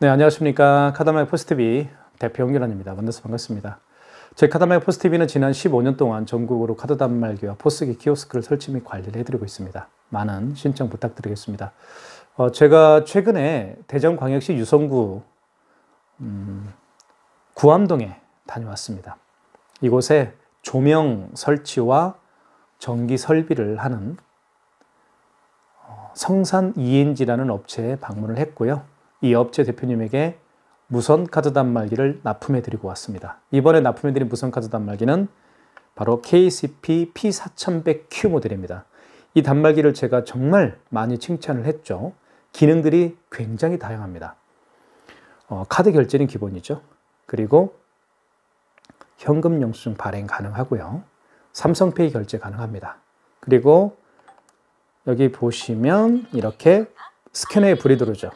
네, 안녕하십니까. 카드마켓 포스TV 대표 홍길환입니다. 만나서 반갑습니다. 저희 카드마켓 포스TV는 지난 15년 동안 전국으로 카드 단말기와 포스기 키오스크를 설치 및 관리를 해드리고 있습니다. 많은 신청 부탁드리겠습니다. 제가 최근에 대전광역시 유성구 구암동에 다녀왔습니다. 이곳에 조명 설치와 전기 설비를 하는 성산 ENG라는 업체에 방문을 했고요. 이 업체 대표님에게 무선 카드 단말기를 납품해 드리고 왔습니다. 이번에 납품해 드린 무선 카드 단말기는 바로 KCP P4100Q 모델입니다. 이 단말기를 제가 정말 많이 칭찬을 했죠. 기능들이 굉장히 다양합니다. 카드 결제는 기본이죠. 그리고 현금 영수증 발행 가능하고요. 삼성페이 결제 가능합니다. 그리고 여기 보시면 이렇게 스캐너에 불이 들어오죠.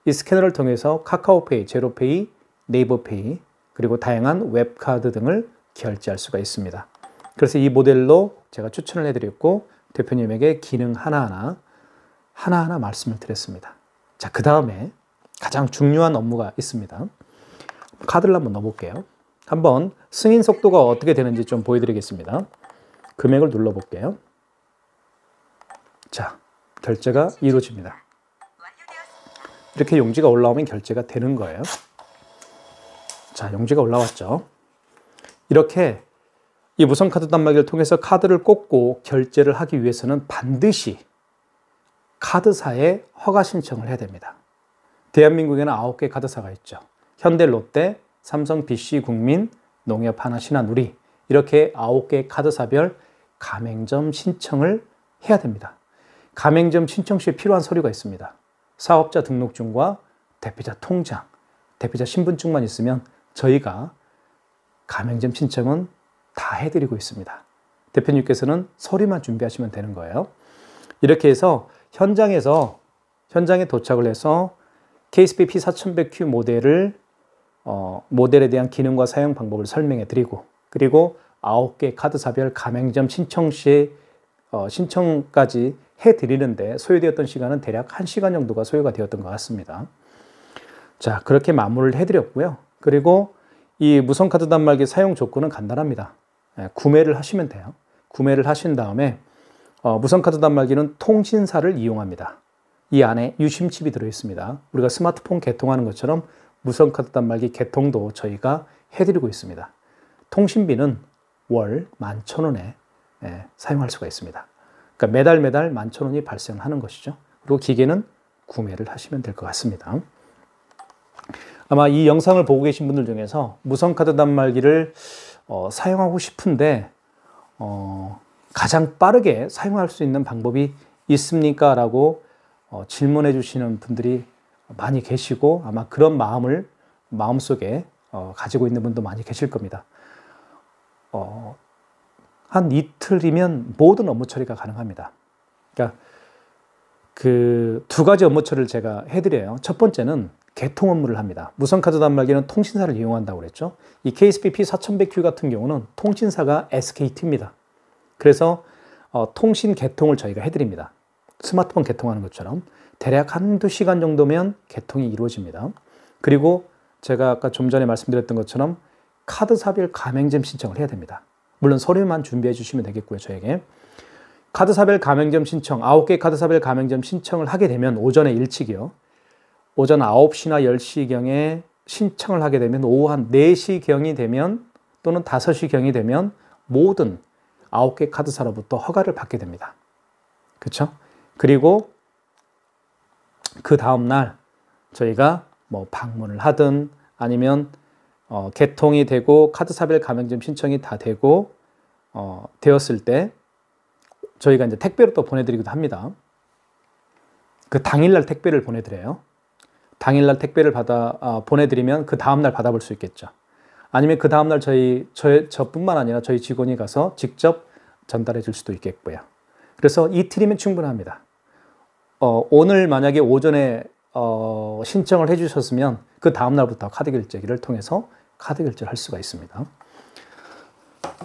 이 스캐너를 통해서 카카오페이, 제로페이, 네이버페이, 그리고 다양한 웹카드 등을 결제할 수가 있습니다. 그래서 이 모델로 제가 추천을 해드렸고 대표님에게 기능 하나하나 말씀을 드렸습니다. 자, 그 다음에 가장 중요한 업무가 있습니다. 카드를 한번 넣어볼게요. 한번 승인 속도가 어떻게 되는지 좀 보여드리겠습니다. 금액을 눌러볼게요. 자, 결제가 이루어집니다. 이렇게 용지가 올라오면 결제가 되는 거예요. 자, 용지가 올라왔죠. 이렇게 이 무선 카드 단말기를 통해서 카드를 꽂고 결제를 하기 위해서는 반드시 카드사에 허가 신청을 해야 됩니다. 대한민국에는 9개 카드사가 있죠. 현대, 롯데, 삼성, BC, 국민, 농협, 하나, 신한, 우리 이렇게 9개 카드사별 가맹점 신청을 해야 됩니다. 가맹점 신청 시에 필요한 서류가 있습니다. 사업자 등록증과 대표자 통장, 대표자 신분증만 있으면 저희가 가맹점 신청은 다 해드리고 있습니다. 대표님께서는 서류만 준비하시면 되는 거예요. 이렇게 해서 현장에 도착을 해서 KCP P4100Q 모델에 대한 기능과 사용 방법을 설명해 드리고 그리고 9개 카드사별 가맹점 신청 시에 신청까지 해드리는데 소요되었던 시간은 대략 1시간 정도가 소요가 되었던 것 같습니다. 자, 그렇게 마무리를 해드렸고요. 그리고 이 무선 카드 단말기 사용 조건은 간단합니다. 구매를 하시면 돼요. 구매를 하신 다음에 무선 카드 단말기는 통신사를 이용합니다. 이 안에 유심칩이 들어있습니다. 우리가 스마트폰 개통하는 것처럼 무선 카드 단말기 개통도 저희가 해드리고 있습니다. 통신비는 월 11,000원에 사용할 수가 있습니다. 그러니까 매달 11,000원이 발생하는 것이죠. 그리고 기계는 구매를 하시면 될 것 같습니다. 아마 이 영상을 보고 계신 분들 중에서 무선 카드 단말기를 사용하고 싶은데 가장 빠르게 사용할 수 있는 방법이 있습니까? 라고 질문해 주시는 분들이 많이 계시고 아마 그런 마음을 마음속에 가지고 있는 분도 많이 계실 겁니다. 한 이틀이면 모든 업무 처리가 가능합니다. 그러니까 그 두 가지 업무 처리를 제가 해드려요. 첫 번째는 개통 업무를 합니다. 무선 카드 단말기는 통신사를 이용한다고 그랬죠. 이 KCP P4100Q 같은 경우는 통신사가 SKT입니다. 그래서 통신 개통을 저희가 해드립니다. 스마트폰 개통하는 것처럼 대략 한두 시간 정도면 개통이 이루어집니다. 그리고 제가 아까 좀 전에 말씀드렸던 것처럼 카드사별 가맹점 신청을 해야 됩니다. 물론 서류만 준비해 주시면 되겠고요. 저에게 카드사별 가맹점 신청 9개 카드사별 가맹점 신청을 하게 되면 오전에 일찍이요. 오전 9시나 10시경에 신청을 하게 되면 오후 한 4시경이 되면 또는 5시경이 되면 모든 9개 카드사로부터 허가를 받게 됩니다. 그렇죠? 그리고 그 다음날 저희가 뭐 방문을 하든 아니면 개통이 되고 카드사별 가맹점 신청이 다 되고 되었을 때 저희가 이제 택배로 또 보내드리기도 합니다. 그 당일날 택배를 보내드려요. 당일날 택배를 보내드리면 그 다음날 받아볼 수 있겠죠. 아니면 그 다음날 저뿐만 아니라 저희 직원이 가서 직접 전달해 줄 수도 있겠고요. 그래서 이틀이면 충분합니다. 오늘 만약에 오전에 신청을 해주셨으면 그 다음날부터 카드 결제기를 통해서 카드 결제를 할 수가 있습니다.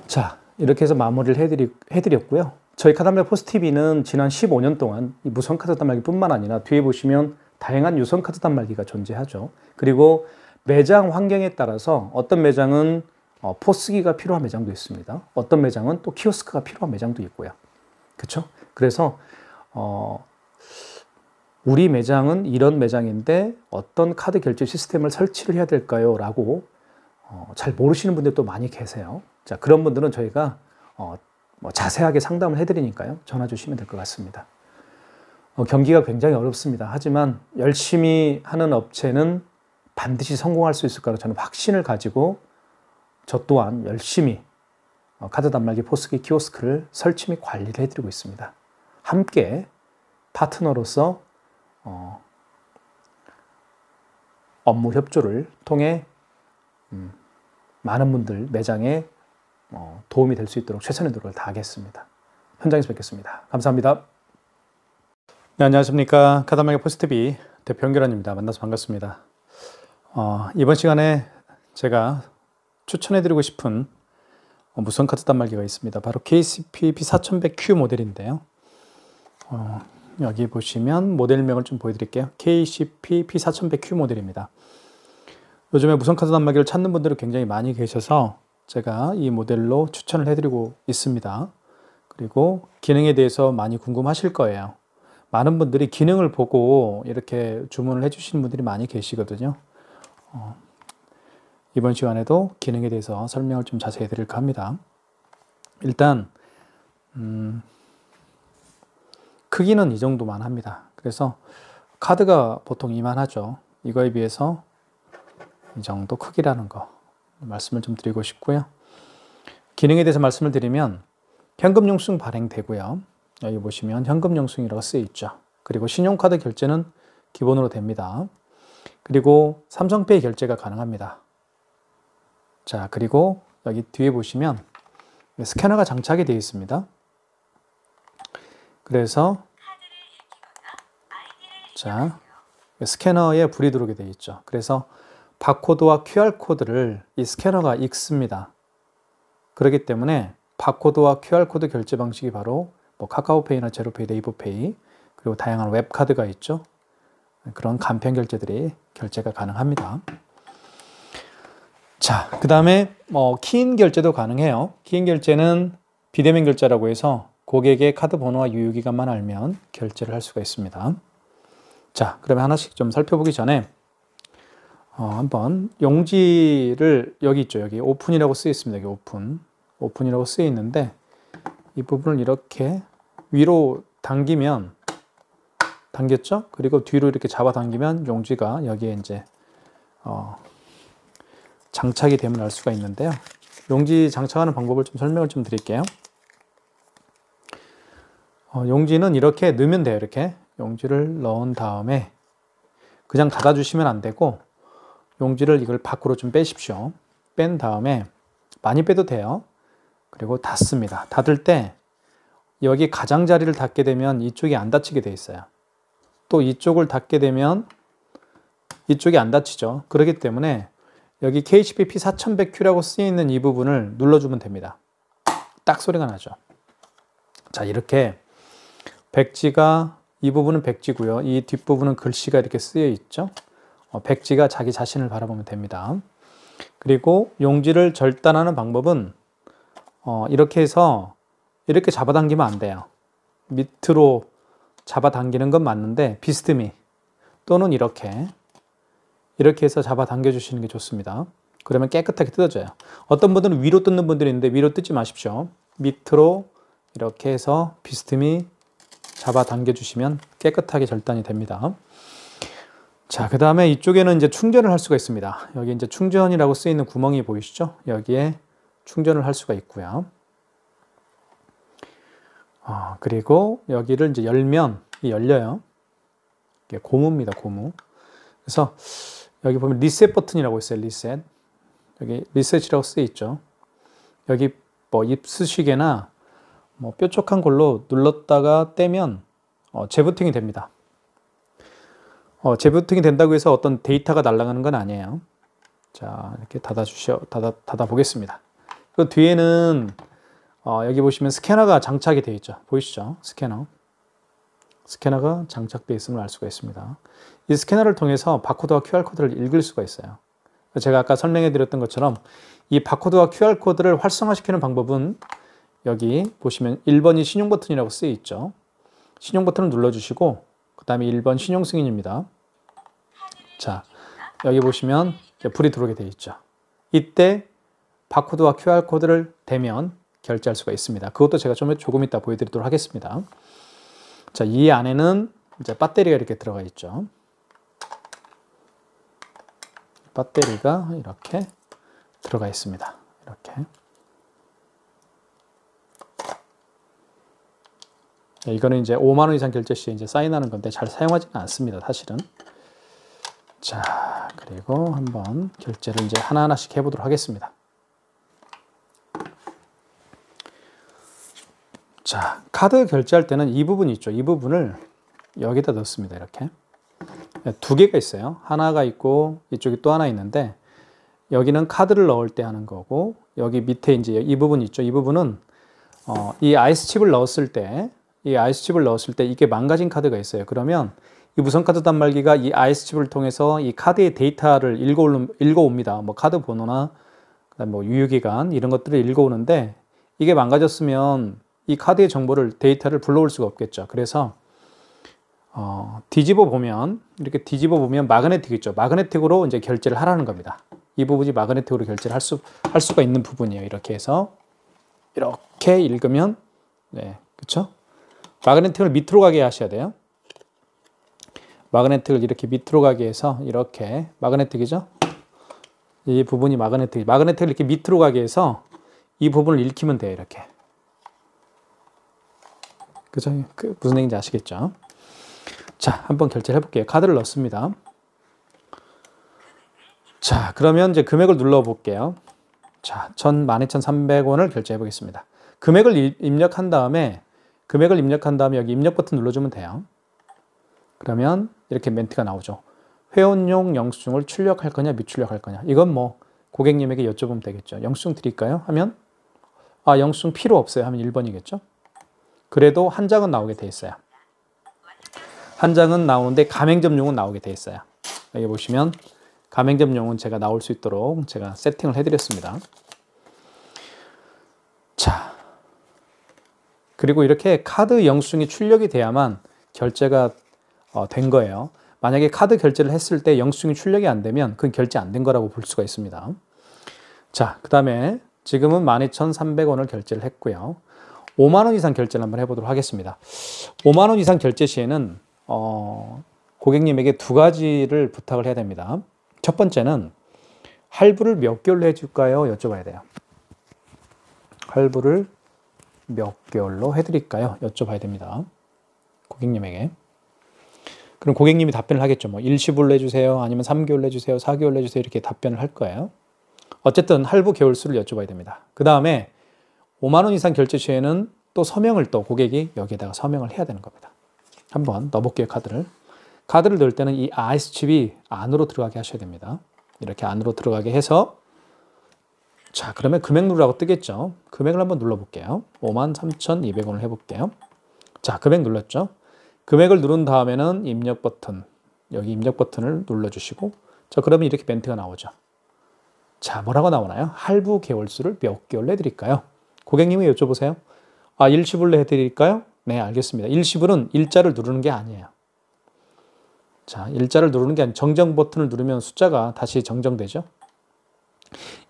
자, 이렇게 해서 마무리를 해드렸고요. 저희 카드단말기 포스TV는 지난 15년 동안 이 무선 카드 단말기뿐만 아니라 뒤에 보시면 다양한 유선 카드 단말기가 존재하죠. 그리고 매장 환경에 따라서 어떤 매장은 포스기가 필요한 매장도 있습니다. 어떤 매장은 또 키오스크가 필요한 매장도 있고요. 그렇죠? 그래서 우리 매장은 이런 매장인데 어떤 카드 결제 시스템을 설치를 해야 될까요? 라고 잘 모르시는 분들도 많이 계세요. 자, 그런 분들은 저희가 자세하게 상담을 해드리니까요. 전화 주시면 될 것 같습니다. 경기가 굉장히 어렵습니다. 하지만 열심히 하는 업체는 반드시 성공할 수 있을 거라고 저는 확신을 가지고 저 또한 열심히 카드 단말기 포스기 키오스크를 설치 및 관리를 해드리고 있습니다. 함께 파트너로서 업무 협조를 통해 많은 분들 매장에 도움이 될 수 있도록 최선의 노력을 다하겠습니다. 현장에서 뵙겠습니다. 감사합니다. 네, 안녕하십니까. 카드 단말기 포스TV 대표 연결원입니다. 만나서 반갑습니다. 이번 시간에 제가 추천해드리고 싶은 무선 카드 단말기가 있습니다. 바로 KCP B4100Q 모델인데요. 여기 보시면 모델명을 좀 보여드릴게요. KCP B4100Q 모델입니다. 요즘에 무선 카드 단말기를 찾는 분들이 굉장히 많이 계셔서 제가 이 모델로 추천을 해드리고 있습니다. 그리고 기능에 대해서 많이 궁금하실 거예요. 많은 분들이 기능을 보고 이렇게 주문을 해주시는 분들이 많이 계시거든요. 이번 시간에도 기능에 대해서 설명을 좀 자세히 해드릴까 합니다. 일단 크기는 이 정도만 합니다. 그래서 카드가 보통 이만하죠. 이거에 비해서 이 정도 크기라는 거 말씀을 좀 드리고 싶고요. 기능에 대해서 말씀을 드리면 현금 영수증 발행되고요. 여기 보시면 현금 영수증이라고 쓰여 있죠. 그리고 신용카드 결제는 기본으로 됩니다. 그리고 삼성페이 결제가 가능합니다. 자, 그리고 여기 뒤에 보시면 스캐너가 장착이 되어 있습니다. 그래서 자, 스캐너에 불이 들어오게 되어 있죠. 그래서 바코드와 QR코드를 이 스캐너가 읽습니다. 그렇기 때문에 바코드와 QR코드 결제 방식이 바로 카카오페이나 제로페이, 네이버페이, 그리고 다양한 웹카드가 있죠. 그런 간편 결제들이 결제가 가능합니다. 자, 그 다음에 키인 결제도 가능해요. 키인 결제는 비대면 결제라고 해서 고객의 카드 번호와 유효기간만 알면 결제를 할 수가 있습니다. 자, 그러면 하나씩 좀 살펴보기 전에 한번 용지를 여기 있죠. 여기 오픈이라고 쓰여 있습니다. 여기 오픈이라고 쓰여 있는데 이 부분을 이렇게 위로 당기면 당겼죠? 그리고 뒤로 이렇게 잡아당기면 용지가 여기에 이제 장착이 되면 알 수가 있는데요. 용지 장착하는 방법을 좀 설명을 좀 드릴게요. 용지는 이렇게 넣으면 돼요. 이렇게 용지를 넣은 다음에 그냥 닫아주시면 안 되고 용지를 이걸 밖으로 좀 빼십시오. 뺀 다음에 많이 빼도 돼요. 그리고 닫습니다. 닫을 때 여기 가장자리를 닫게 되면 이쪽이 안 닫히게 돼 있어요. 또 이쪽을 닫게 되면 이쪽이 안 닫히죠. 그렇기 때문에 여기 KCP B4100Q라고 쓰여있는 이 부분을 눌러주면 됩니다. 딱 소리가 나죠. 자, 이렇게 백지가 이 부분은 백지고요. 이 뒷부분은 글씨가 이렇게 쓰여 있죠. 백지가 자기 자신을 바라보면 됩니다. 그리고 용지를 절단하는 방법은 이렇게 해서 이렇게 잡아당기면 안 돼요. 밑으로 잡아당기는 건 맞는데 비스듬히 또는 이렇게 해서 잡아당겨 주시는 게 좋습니다. 그러면 깨끗하게 뜯어져요. 어떤 분들은 위로 뜯는 분들이 있는데 위로 뜯지 마십시오. 밑으로 이렇게 해서 비스듬히 잡아당겨 주시면 깨끗하게 절단이 됩니다. 자, 그 다음에 이쪽에는 이제 충전을 할 수가 있습니다. 여기 이제 충전이라고 쓰여 있는 구멍이 보이시죠? 여기에 충전을 할 수가 있고요. 그리고 여기를 이제 열면 열려요. 이게 고무입니다, 고무. 그래서 여기 보면 리셋 버튼이라고 있어요, 리셋. 여기 리셋이라고 쓰여 있죠. 여기 입수시개나 뾰족한 걸로 눌렀다가 떼면 재부팅이 됩니다. 재부팅이 된다고 해서 어떤 데이터가 날아가는 건 아니에요. 자, 이렇게 닫아 보겠습니다. 그 뒤에는 여기 보시면 스캐너가 장착이 되어 있죠. 보이시죠? 스캐너가 장착되어 있음을 알 수가 있습니다. 이 스캐너를 통해서 바코드와 QR코드를 읽을 수가 있어요. 제가 아까 설명해 드렸던 것처럼 이 바코드와 QR코드를 활성화시키는 방법은 여기 보시면 1번이 신용 버튼이라고 쓰여 있죠. 신용 버튼을 눌러주시고 그 다음에 1번 신용 승인입니다. 자, 여기 보시면 불이 들어오게 되어 있죠. 이때 바코드와 QR코드를 대면 결제할 수가 있습니다. 그것도 제가 조금 이따 보여드리도록 하겠습니다. 자, 이 안에는 이제 배터리가 이렇게 들어가 있죠. 배터리가 이렇게 들어가 있습니다. 이렇게. 이거는 이제 5만 원 이상 결제 시에 이제 사인하는 건데 잘 사용하지는 않습니다. 사실은. 자, 그리고 한번 결제를 이제 하나하나씩 해보도록 하겠습니다. 자, 카드 결제할 때는 이 부분이 있죠. 이 부분을 여기다 넣습니다. 이렇게. 두 개가 있어요. 하나가 있고 이쪽이 또 하나 있는데 여기는 카드를 넣을 때 하는 거고 여기 밑에 이제 이 부분 있죠. 이 부분은 이 아이스칩을 넣었을 때 이게 망가진 카드가 있어요. 그러면 이 무선카드 단말기가 이 아이스칩을 통해서 이 카드의 데이터를 읽어옵니다. 뭐 카드 번호나 그다음 뭐 유효기간 이런 것들을 읽어오는데 이게 망가졌으면 이 카드의 데이터를 불러올 수가 없겠죠. 그래서 이렇게 뒤집어 보면 마그네틱 있죠. 마그네틱으로 이제 결제를 하라는 겁니다. 이 부분이 마그네틱으로 결제를 할 수가 있는 부분이에요. 이렇게 해서 이렇게 읽으면 네, 그렇죠? 마그네틱을 밑으로 가게 하셔야 돼요. 마그네틱을 이렇게 밑으로 가게 해서 이렇게 마그네틱이죠? 이 부분이 마그네틱을 이렇게 밑으로 가게 해서 이 부분을 읽히면 돼요. 이렇게. 그죠? 무슨 얘기인지 아시겠죠? 자, 한번 결제를 해볼게요. 카드를 넣습니다. 자, 그러면 이제 금액을 눌러볼게요. 자, 12,300원을 결제해 보겠습니다. 금액을 입력한 다음에 여기 입력 버튼 눌러주면 돼요. 그러면 이렇게 멘트가 나오죠. 회원용 영수증을 출력할 거냐, 미출력할 거냐. 이건 뭐 고객님에게 여쭤보면 되겠죠. 영수증 드릴까요? 하면 영수증 필요 없어요. 하면 1번이겠죠. 그래도 한 장은 나오게 돼 있어요. 한 장은 나오는데 가맹점용은 나오게 돼 있어요. 여기 보시면 가맹점용은 제가 나올 수 있도록 제가 세팅을 해드렸습니다. 자, 그리고 이렇게 카드 영수증이 출력이 돼야만 결제가 된 거예요. 만약에 카드 결제를 했을 때 영수증이 출력이 안 되면 그건 결제 안 된 거라고 볼 수가 있습니다. 자, 그 다음에 지금은 12,300원을 결제를 했고요. 5만 원 이상 결제를 한번 해보도록 하겠습니다. 5만 원 이상 결제 시에는 고객님에게 두 가지를 부탁을 해야 됩니다. 첫 번째는 할부를 몇 개월로 해줄까요? 여쭤봐야 돼요. 할부를 몇 개월로 해드릴까요? 여쭤봐야 됩니다. 고객님에게. 그럼 고객님이 답변을 하겠죠. 뭐 일시불로 해주세요. 아니면 3개월로 해주세요. 4개월로 해주세요. 이렇게 답변을 할 거예요. 어쨌든 할부 개월수를 여쭤봐야 됩니다. 그 다음에 5만 원 이상 결제 시에는 또 서명을 또 고객이 여기에다가 서명을 해야 되는 겁니다. 한번 넣어볼게요. 카드를 넣을 때는 이 아이스칩이 안으로 들어가게 하셔야 됩니다. 이렇게 안으로 들어가게 해서 자, 그러면 금액 누르라고 뜨겠죠. 금액을 한번 눌러볼게요. 53,200원을 해볼게요. 자, 금액 눌렀죠. 금액을 누른 다음에는 입력 버튼, 여기 입력 버튼을 눌러주시고 자, 그러면 이렇게 멘트가 나오죠. 자, 뭐라고 나오나요? 할부 개월수를 몇 개월로 해드릴까요? 고객님이 여쭤보세요. 일시불로 해드릴까요? 네, 알겠습니다. 일시불은 일자를 누르는 게 아니에요. 자, 일자를 누르는 게 아니라 정정 버튼을 누르면 숫자가 다시 정정되죠.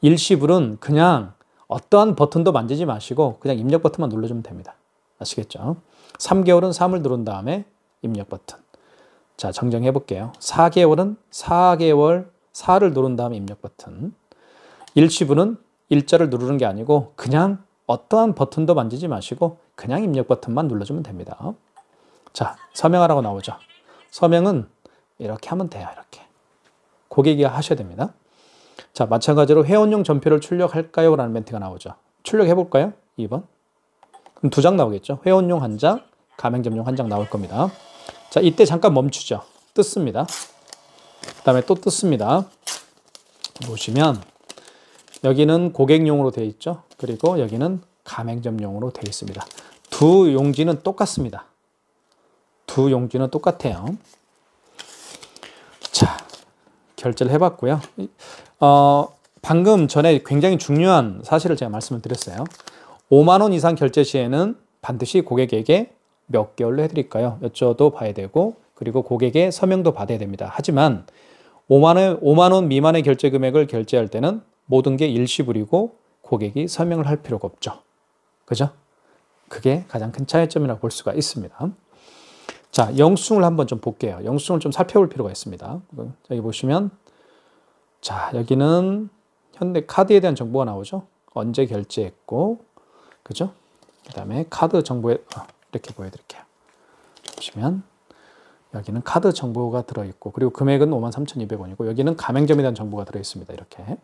일시불은 그냥 어떠한 버튼도 만지지 마시고 그냥 입력 버튼만 눌러주면 됩니다. 아시겠죠? 3개월은 3을 누른 다음에 입력 버튼. 자, 정정해 볼게요. 4개월은 4를 누른 다음에 입력 버튼. 일시불은 일자를 누르는 게 아니고 그냥 어떠한 버튼도 만지지 마시고 그냥 입력 버튼만 눌러주면 됩니다. 자, 서명하라고 나오죠. 서명은 이렇게 하면 돼요. 이렇게. 고객이 하셔야 됩니다. 자, 마찬가지로 회원용 전표를 출력할까요? 라는 멘트가 나오죠. 출력해 볼까요? 2번. 그럼 2장 나오겠죠. 회원용 1장, 가맹점용 1장 나올 겁니다. 자, 이때 잠깐 멈추죠. 뜯습니다. 그 다음에 또 뜯습니다. 보시면 여기는 고객용으로 되어 있죠. 그리고 여기는 가맹점용으로 되어 있습니다. 두 용지는 똑같습니다. 두 용지는 똑같아요. 자, 결제를 해봤고요. 방금 전에 굉장히 중요한 사실을 제가 말씀을 드렸어요. 5만 원 이상 결제 시에는 반드시 고객에게 몇 개월로 해드릴까요? 여쭤도 봐야 되고, 그리고 고객의 서명도 받아야 됩니다. 하지만 5만 원 미만의 결제 금액을 결제할 때는 모든 게 일시불이고 고객이 서명을 할 필요가 없죠. 그죠? 그게 가장 큰 차이점이라고 볼 수가 있습니다. 자, 영수증을 한번 좀 볼게요. 영수증을 좀 살펴볼 필요가 있습니다. 여기 보시면, 자, 여기는 현대카드에 대한 정보가 나오죠. 언제 결제했고, 그죠? 그 다음에 카드 정보에, 이렇게 보여드릴게요. 보시면, 여기는 카드 정보가 들어있고, 그리고 금액은 53,200원이고, 여기는 가맹점에 대한 정보가 들어있습니다. 이렇게.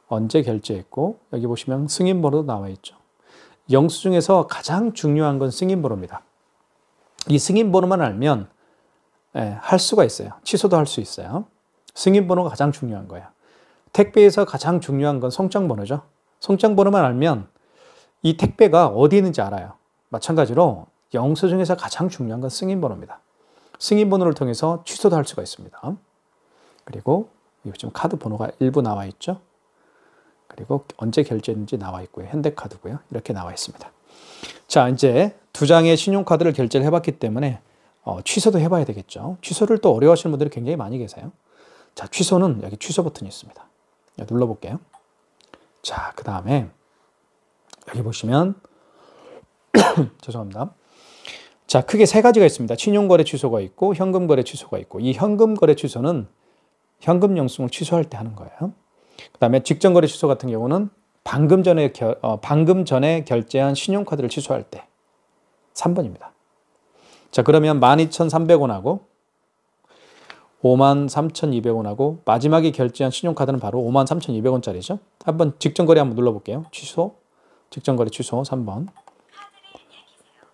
언제 결제했고, 여기 보시면 승인번호도 나와 있죠. 영수증에서 가장 중요한 건 승인번호입니다. 이 승인번호만 알면 할 수가 있어요. 취소도 할 수 있어요. 승인번호가 가장 중요한 거예요. 택배에서 가장 중요한 건 송장번호죠. 송장번호만 알면 이 택배가 어디 있는지 알아요. 마찬가지로 영수증에서 가장 중요한 건 승인번호입니다. 승인번호를 통해서 취소도 할 수가 있습니다. 그리고 지금 카드 번호가 일부 나와 있죠. 그리고 언제 결제했는지 나와 있고요. 현대카드고요. 이렇게 나와 있습니다. 자, 이제 두 장의 신용카드를 결제를 해봤기 때문에 취소도 해봐야 되겠죠. 취소를 또 어려워하시는 분들이 굉장히 많이 계세요. 자, 취소는 여기 취소 버튼이 있습니다. 눌러볼게요. 자, 그 다음에 여기 보시면 죄송합니다. 자, 크게 세 가지가 있습니다. 신용거래 취소가 있고 현금거래 취소가 있고, 이 현금거래 취소는 현금 영수증을 취소할 때 하는 거예요. 그 다음에 직전거래 취소 같은 경우는 방금 전에 결제한 신용카드를 취소할 때 3번입니다. 자, 그러면 12,300원하고 53,200원하고 마지막에 결제한 신용카드는 바로 53,200원짜리죠. 한번 직전거래 한번 눌러볼게요. 취소, 직전거래 취소 3번.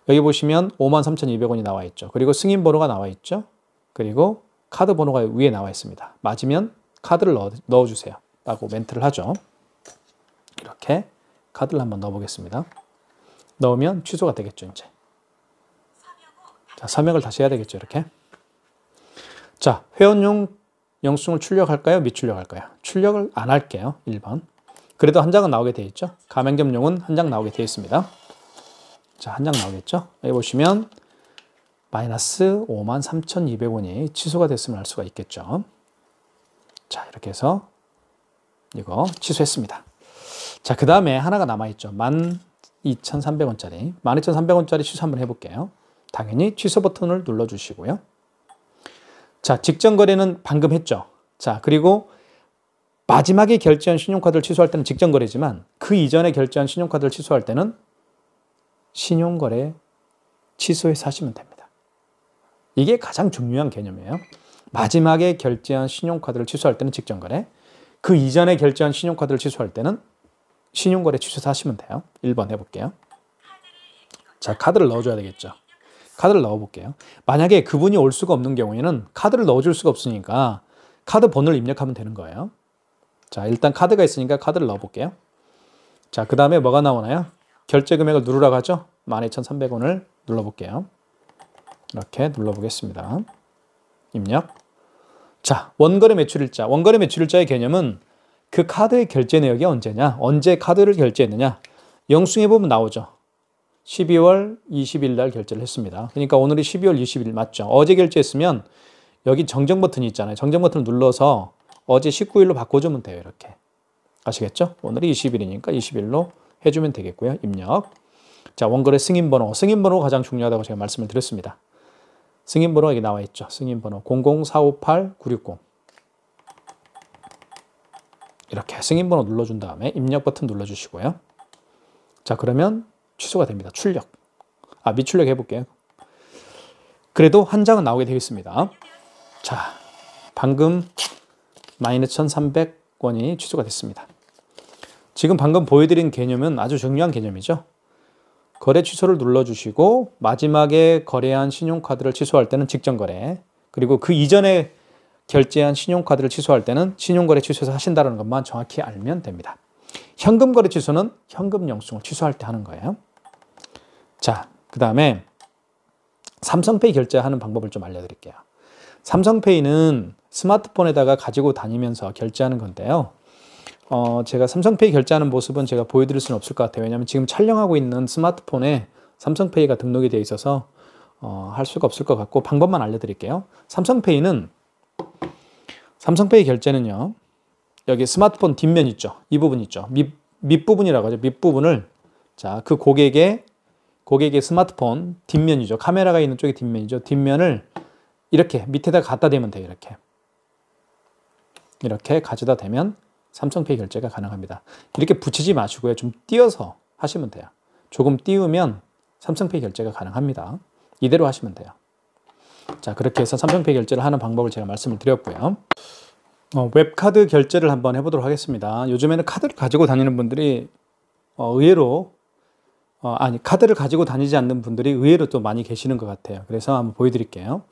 여기 보시면 53,200원이 나와 있죠. 그리고 승인번호가 나와 있죠. 그리고 카드 번호가 위에 나와 있습니다. 맞으면 카드를 넣어주세요 라고 멘트를 하죠. 이렇게 카드를 한번 넣어보겠습니다. 넣으면 취소가 되겠죠. 이제 자, 서명을 다시 해야 되겠죠. 이렇게. 자, 회원용 영수증을 출력할까요? 미출력할까요? 출력을 안 할게요. 1번. 그래도 한 장은 나오게 되어 있죠. 가맹점용은 한 장 나오게 되어 있습니다. 자, 한 장 나오겠죠. 여기 보시면 마이너스 53,200원이 취소가 됐음을 알 수가 있겠죠. 자, 이렇게 해서 이거 취소했습니다. 자, 그 다음에 하나가 남아있죠. 12,300원짜리. 12,300원짜리 취소 한번 해볼게요. 당연히 취소 버튼을 눌러주시고요. 자, 직전 거래는 방금 했죠. 자, 그리고 마지막에 결제한 신용카드를 취소할 때는 직전 거래지만 그 이전에 결제한 신용카드를 취소할 때는 신용거래 취소해서 하시면 됩니다. 이게 가장 중요한 개념이에요. 마지막에 결제한 신용카드를 취소할 때는 직전 거래, 그 이전에 결제한 신용카드를 취소할 때는 신용거래 취소해서 하시면 돼요. 1번 해볼게요. 자, 카드를 넣어줘야 되겠죠. 카드를 넣어볼게요. 만약에 그분이 올 수가 없는 경우에는 카드를 넣어줄 수가 없으니까 카드 번호를 입력하면 되는 거예요. 자, 일단 카드가 있으니까 카드를 넣어볼게요. 자, 그 다음에 뭐가 나오나요? 결제 금액을 누르라고 하죠. 12,300원을 눌러볼게요. 이렇게 눌러보겠습니다. 입력. 자, 원거래 매출일자. 원거래 매출일자의 개념은 그 카드의 결제 내역이 언제냐, 언제 카드를 결제했느냐. 영수증에 보면 나오죠. 12월 20일 날 결제를 했습니다. 그러니까 오늘이 12월 20일 맞죠? 어제 결제했으면 여기 정정 버튼이 있잖아요. 정정 버튼을 눌러서 어제 19일로 바꿔주면 돼요. 이렇게. 아시겠죠? 오늘이 20일이니까 20일로 해주면 되겠고요. 입력. 자, 원거래 승인번호. 승인번호가 가장 중요하다고 제가 말씀을 드렸습니다. 승인번호가 여기 나와 있죠. 승인번호 00458-960. 이렇게 승인번호 눌러준 다음에 입력 버튼 눌러주시고요. 자, 그러면 취소가 됩니다. 출력. 미출력 해볼게요. 그래도 한 장은 나오게 되어 있습니다. 자, 방금 12,300원이 취소가 됐습니다. 지금 방금 보여드린 개념은 아주 중요한 개념이죠. 거래 취소를 눌러주시고 마지막에 거래한 신용카드를 취소할 때는 직전 거래, 그리고 그 이전에 결제한 신용카드를 취소할 때는 신용거래 취소해서 하신다는 것만 정확히 알면 됩니다. 현금 거래 취소는 현금 영수증을 취소할 때 하는 거예요. 자, 그 다음에 삼성페이 결제하는 방법을 좀 알려드릴게요. 삼성페이는 스마트폰에다가 가지고 다니면서 결제하는 건데요. 제가 삼성페이 결제하는 모습은 제가 보여드릴 수는 없을 것 같아요. 왜냐하면 지금 촬영하고 있는 스마트폰에 삼성페이가 등록이 되어 있어서 할 수가 없을 것 같고 방법만 알려드릴게요. 삼성페이 결제는요. 여기 스마트폰 뒷면 있죠. 이 부분 있죠. 밑부분이라고 하죠. 밑부분을 자, 그 고객의 스마트폰 뒷면이죠. 카메라가 있는 쪽이 뒷면이죠. 뒷면을 이렇게 밑에다 갖다 대면 돼요. 이렇게 가져다 대면 삼성페이 결제가 가능합니다. 이렇게 붙이지 마시고요. 좀 띄어서 하시면 돼요. 조금 띄우면 삼성페이 결제가 가능합니다. 이대로 하시면 돼요. 자, 그렇게 해서 삼성페이 결제를 하는 방법을 제가 말씀을 드렸고요. 웹카드 결제를 한번 해보도록 하겠습니다. 요즘에는 카드를 가지고 다니는 분들이 의외로 카드를 가지고 다니지 않는 분들이 의외로 또 많이 계시는 것 같아요. 그래서 한번 보여드릴게요.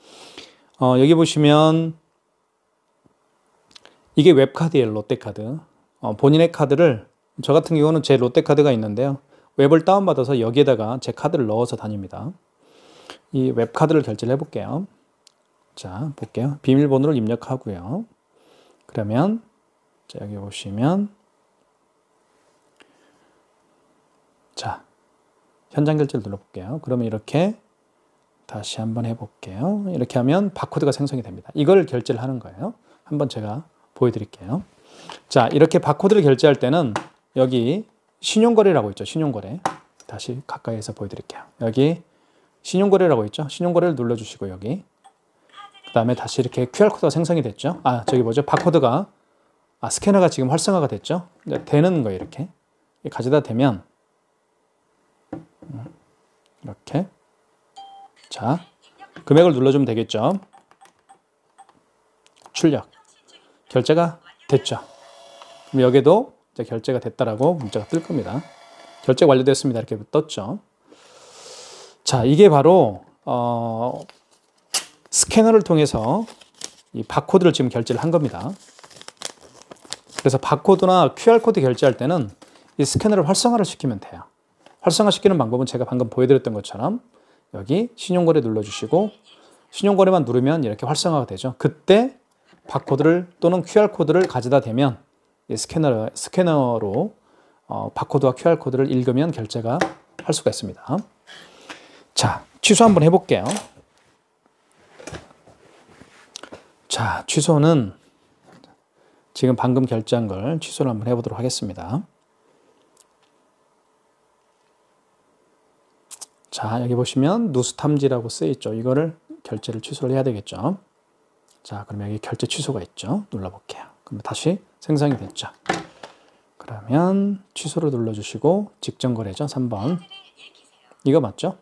여기 보시면 이게 웹카드예요. 롯데카드. 본인의 카드를 저 같은 경우는 제 롯데카드가 있는데요. 웹을 다운받아서 여기에다가 제 카드를 넣어서 다닙니다. 이 웹카드를 결제를 해볼게요. 자, 볼게요. 비밀번호를 입력하고요. 그러면 자, 여기 보시면 자, 현장 결제를 눌러볼게요. 그러면 이렇게 다시 한번 해볼게요. 이렇게 하면 바코드가 생성이 됩니다. 이걸 결제를 하는 거예요. 한번 제가 보여드릴게요. 자, 이렇게 바코드를 결제할 때는 여기 신용거래라고 있죠. 신용거래. 다시 가까이에서 보여드릴게요. 여기 신용거래라고 있죠. 신용거래를 눌러주시고 여기 그 다음에 다시 이렇게 QR코드가 생성이 됐죠. 저기 뭐죠? 바코드가 스캐너가 지금 활성화가 됐죠. 되는 거예요. 이렇게 가져다 대면 이렇게 자, 금액을 눌러주면 되겠죠. 출력 결제가 됐죠. 그럼 여기도 이제 결제가 됐다라고 문자가 뜰 겁니다. 결제 완료됐습니다. 이렇게 떴죠. 자, 이게 바로 스캐너를 통해서 이 바코드를 지금 결제를 한 겁니다. 그래서 바코드나 QR코드 결제할 때는 이 스캐너를 활성화를 시키면 돼요. 활성화시키는 방법은 제가 방금 보여드렸던 것처럼 여기 신용거래 눌러주시고 신용거래만 누르면 이렇게 활성화가 되죠. 그때 바코드를 또는 QR코드를 가져다 대면 이 스캐너로 바코드와 QR코드를 읽으면 결제가 할 수가 있습니다. 자, 취소 한번 해볼게요. 자, 취소는 지금 방금 결제한 걸 취소를 한번 해보도록 하겠습니다. 자, 여기 보시면 누수 탐지라고 쓰여있죠. 이거를 결제를 취소를 해야 되겠죠. 자, 그럼 여기 결제 취소가 있죠. 눌러볼게요. 그럼 다시 생성이 됐죠. 그러면 취소를 눌러주시고 직전거래죠. 3번. 이거 맞죠?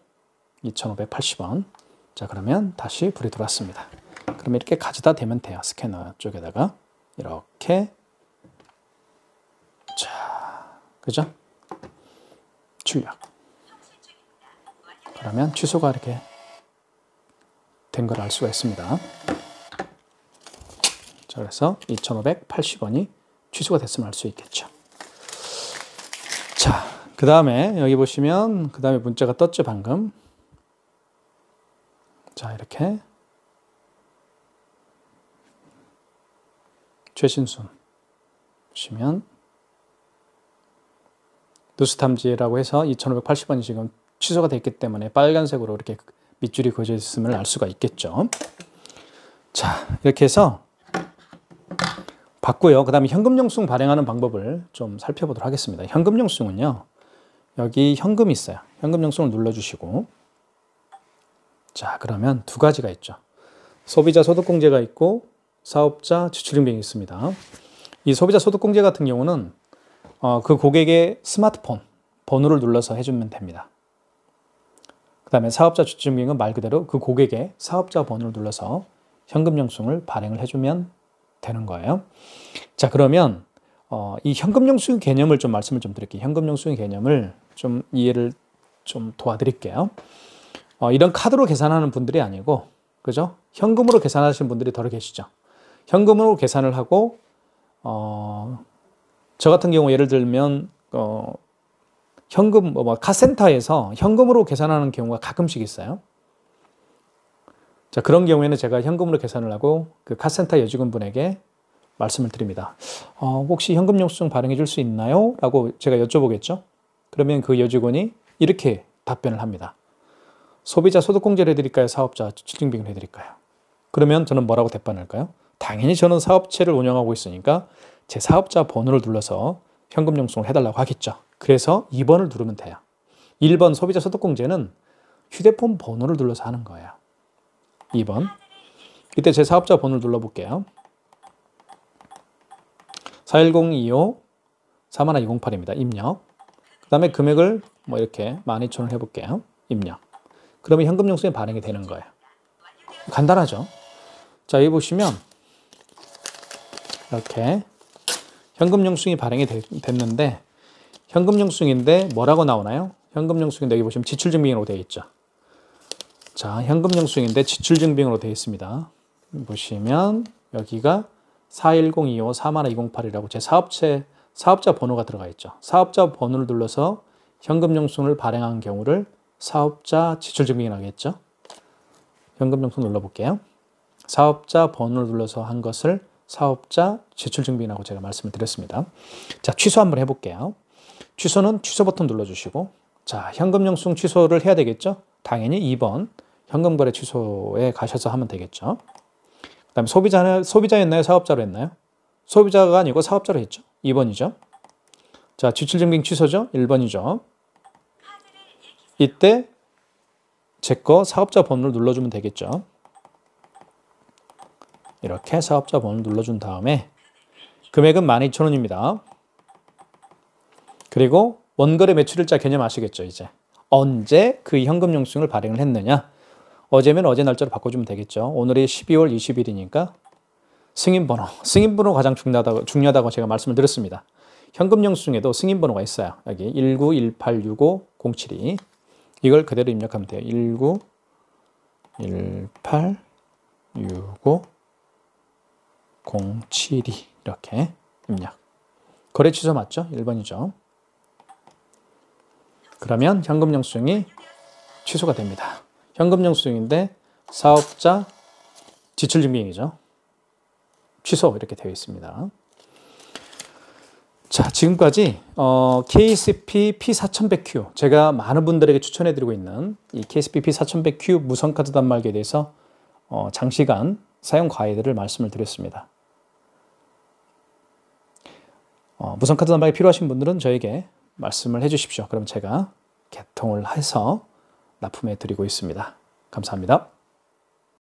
2,580원. 자, 그러면 다시 불이 들어왔습니다. 그러면 이렇게 가져다 대면 돼요. 스캐너 쪽에다가 이렇게 자, 그죠? 출력. 그러면 취소가 이렇게 된 걸 알 수가 있습니다. 자, 그래서 2,580원이 취소가 됐으면 알 수 있겠죠. 자, 그 다음에 여기 보시면 그 다음에 문자가 떴죠, 방금. 자, 이렇게 최신순 보시면 누수탐지라고 해서 2,580원이 지금 취소가 됐기 때문에 빨간색으로 이렇게 밑줄이 그어져 있음을 알 수가 있겠죠. 자, 이렇게 해서 봤고요. 그 다음에 현금영수증 발행하는 방법을 좀 살펴보도록 하겠습니다. 현금영수증은요. 여기 현금이 있어요. 현금영수증을 눌러주시고 자, 그러면 두 가지가 있죠. 소비자 소득공제가 있고 사업자 지출인증이 있습니다. 이 소비자 소득공제 같은 경우는 그 고객의 스마트폰 번호를 눌러서 해주면 됩니다. 그 다음에 사업자 지출인증은 말 그대로 그 고객의 사업자 번호를 눌러서 현금영수증을 발행을 해주면 되는 거예요. 자, 그러면 이 현금영수증 개념을 좀 말씀을 좀 드릴게요. 현금영수증 개념을 좀 이해를 좀 도와드릴게요. 이런 카드로 계산하는 분들이 아니고, 그죠? 현금으로 계산하시는 분들이 더 계시죠. 현금으로 계산을 하고 저 같은 경우 예를 들면 현금 카센터에서 현금으로 계산하는 경우가 가끔씩 있어요. 자, 그런 경우에는 제가 현금으로 계산을 하고 그 카센터 여직원분에게 말씀을 드립니다. 혹시 현금 영수증 발행해 줄 수 있나요? 라고 제가 여쭤보겠죠. 그러면 그 여직원이 이렇게 답변을 합니다. 소비자 소득공제를 해드릴까요? 사업자 지출증빙을 해드릴까요? 그러면 저는 뭐라고 대답할까요? 당연히 저는 사업체를 운영하고 있으니까 제 사업자 번호를 눌러서 현금 영수증을 해달라고 하겠죠. 그래서 2번을 누르면 돼요. 1번 소비자 소득공제는 휴대폰 번호를 눌러서 하는 거예요. 2번. 이때 제 사업자 번호를 눌러볼게요. 41025-41208입니다. 입력. 그 다음에 금액을 이렇게 12,000원 해볼게요. 입력. 그러면 현금 영수증에 발행이 되는 거예요. 간단하죠? 자, 여기 보시면 이렇게 현금 영수증이 발행이 됐는데 현금 영수증인데 뭐라고 나오나요? 현금 영수증인데 여기 보시면 지출증빙으로 되어 있죠. 자, 현금 영수증인데 지출증빙으로 되어 있습니다. 보시면 여기가 41025-41208이라고 제 사업자 번호가 들어가 있죠. 사업자 번호를 눌러서 현금 영수증을 발행한 경우를 사업자 지출증빙이라고 했죠. 현금 영수증 눌러볼게요. 사업자 번호를 눌러서 한 것을 사업자 지출증빙이라고 제가 말씀을 드렸습니다. 자, 취소 한번 해볼게요. 취소는 취소 버튼 눌러주시고, 자, 현금 영수증 취소를 해야 되겠죠? 당연히 2번 현금거래 취소에 가셔서 하면 되겠죠. 그 다음에 소비자였나요? 사업자로 했나요? 소비자가 아니고 사업자로 했죠. 2번이죠. 자, 지출증빙 취소죠? 1번이죠. 이때 제 거 사업자 번호를 눌러주면 되겠죠. 이렇게 사업자 번호를 눌러준 다음에 금액은 12,000원입니다. 그리고 원거래 매출일자 개념 아시겠죠? 이제 언제 그 현금 영수증을 발행을 했느냐. 어제면 어제 날짜로 바꿔주면 되겠죠. 오늘이 12월 20일이니까 승인번호 가장 중요하다고 제가 말씀을 드렸습니다. 현금 영수증에도 승인번호가 있어요. 여기 191865-072 이걸 그대로 입력하면 돼요. 191865-072 이렇게 입력. 거래 취소 맞죠? 1번이죠. 그러면 현금 영수증이 취소가 됩니다. 현금 영수증인데 사업자 지출증빙이죠. 취소 이렇게 되어 있습니다. 자, 지금까지 KSP P4100Q 제가 많은 분들에게 추천해드리고 있는 이 KSP P4100Q 무선카드 단말기에 대해서 장시간 사용 가이드를 말씀을 드렸습니다. 무선카드 단말기 필요하신 분들은 저에게 말씀을 해주십시오. 그럼 제가 개통을 해서 납품해 드리고 있습니다. 감사합니다.